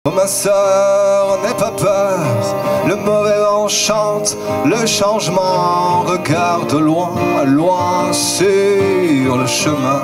Oh ma sœur, n'aie pas peur, le mauvais vent chante, le changement regarde loin, loin sur le chemin.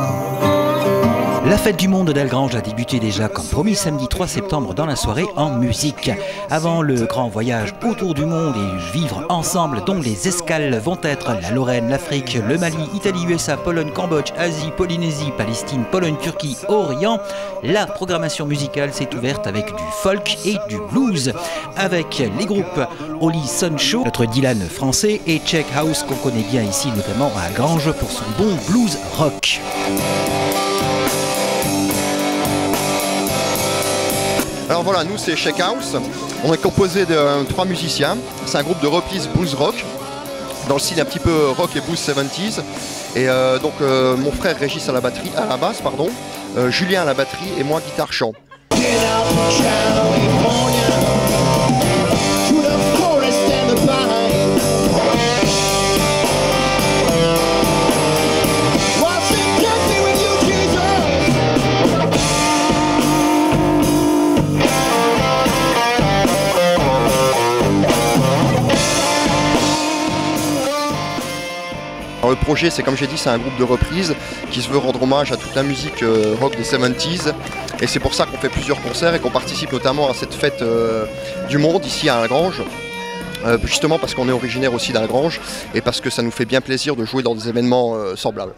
La fête du monde d'Algrange a débuté déjà comme promis samedi 3 septembre dans la soirée en musique. Avant le grand voyage autour du monde et vivre ensemble dont les escales vont être la Lorraine, l'Afrique, le Mali, Italie, USA, Pologne, Cambodge, Asie, Polynésie, Palestine, Pologne, Turquie, Orient, la programmation musicale s'est ouverte avec du folk et du blues. Avec les groupes Oli Sancho, notre Dylan français, et Check House qu'on connaît bien ici notamment à Algrange pour son bon blues rock. Alors voilà, nous c'est Check House, on est composé de 3 musiciens, c'est un groupe de reprise blues rock, dans le style un petit peu rock et blues 70s, et donc mon frère Régis à la basse, Julien à la batterie et moi guitare chant. Alors, le projet, c'est comme j'ai dit, c'est un groupe de reprises qui se veut rendre hommage à toute la musique rock des 70s. Et c'est pour ça qu'on fait plusieurs concerts et qu'on participe notamment à cette fête du monde ici à Algrange. Justement parce qu'on est originaire aussi d'Algrange et parce que ça nous fait bien plaisir de jouer dans des événements semblables.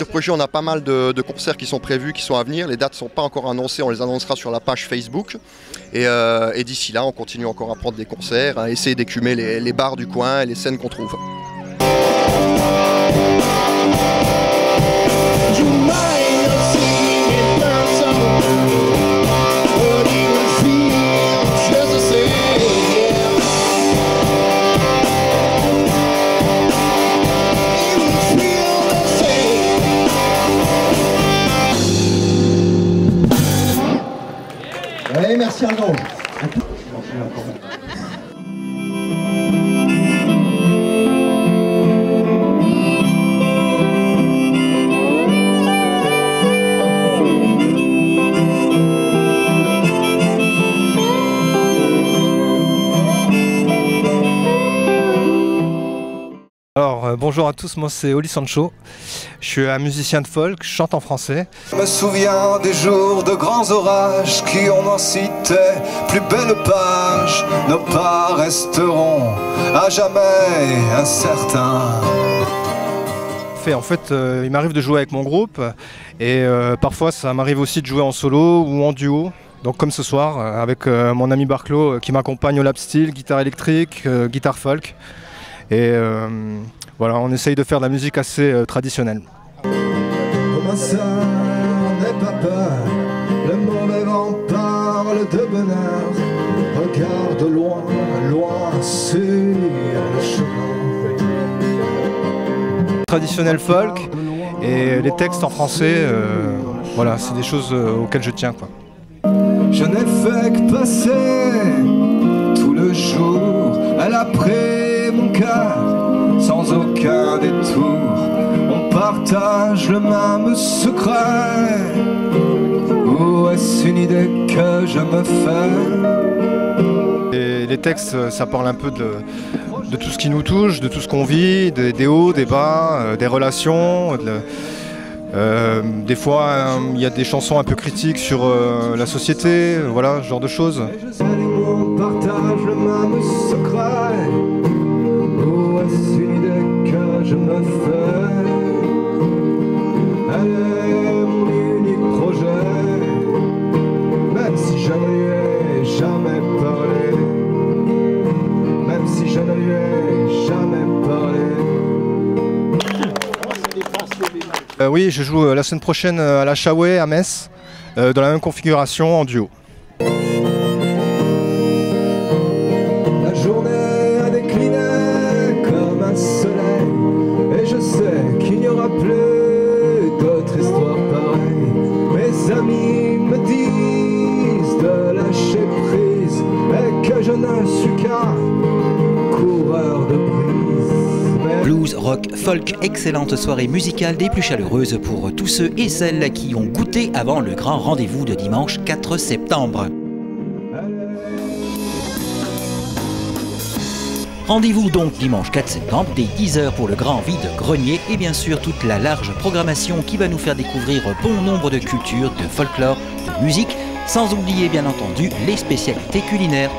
Projet, on a pas mal de concerts qui sont prévus, qui sont à venir. Les dates ne sont pas encore annoncées, on les annoncera sur la page Facebook. Et d'ici là, on continue encore à prendre des concerts, à essayer d'écumer les bars du coin et les scènes qu'on trouve. Allez, merci Algrange. Alors bonjour à tous, moi c'est Oli Sancho, je suis un musicien de folk, je chante en français. Je me souviens des jours de grands orages qui on en citait plus belle page. Nos pas resteront à jamais incertains. En fait, il m'arrive de jouer avec mon groupe et parfois ça m'arrive aussi de jouer en solo ou en duo. Donc comme ce soir avec mon ami Barclo qui m'accompagne au lap steel, guitare électrique, guitare folk. Et voilà, on essaye de faire de la musique assez traditionnelle. Oh ma sœur, n'aie pas peur, le mauvais vent parle de bonheur. Regarde loin, loin sur le chemin. Traditionnel folk et les textes en français, voilà, c'est des choses auxquelles je tiens, quoi. Je n'ai fait que passer tout le jour, elle a pris mon cœur sans aucun détour. On partage le même secret. Ou est-ce une idée que je me fais? Et les textes, ça parle un peu de tout ce qui nous touche, de tout ce qu'on vit, des hauts, des bas, des relations. Des fois, il y a des chansons un peu critiques sur la société, voilà, ce genre de choses. On partage le même secret. Ou est-ce une idée que je me fais? Elle est mon unique projet. Même si je ne lui ai jamais parlé. Même si je ne lui ai jamais parlé. Oui, je joue la semaine prochaine à la Chaway à Metz, dans la même configuration en duo. La journée a décliné comme un soleil, et je sais qu'il n'y Suka, coureur de brise. Blues, rock, folk, excellente soirée musicale des plus chaleureuses pour tous ceux et celles qui ont goûté avant le grand rendez-vous de dimanche 4 septembre. Rendez-vous donc dimanche 4 septembre dès 10h pour le grand vide-grenier et bien sûr toute la large programmation qui va nous faire découvrir bon nombre de cultures, de folklore, de musique, sans oublier bien entendu les spécialités culinaires.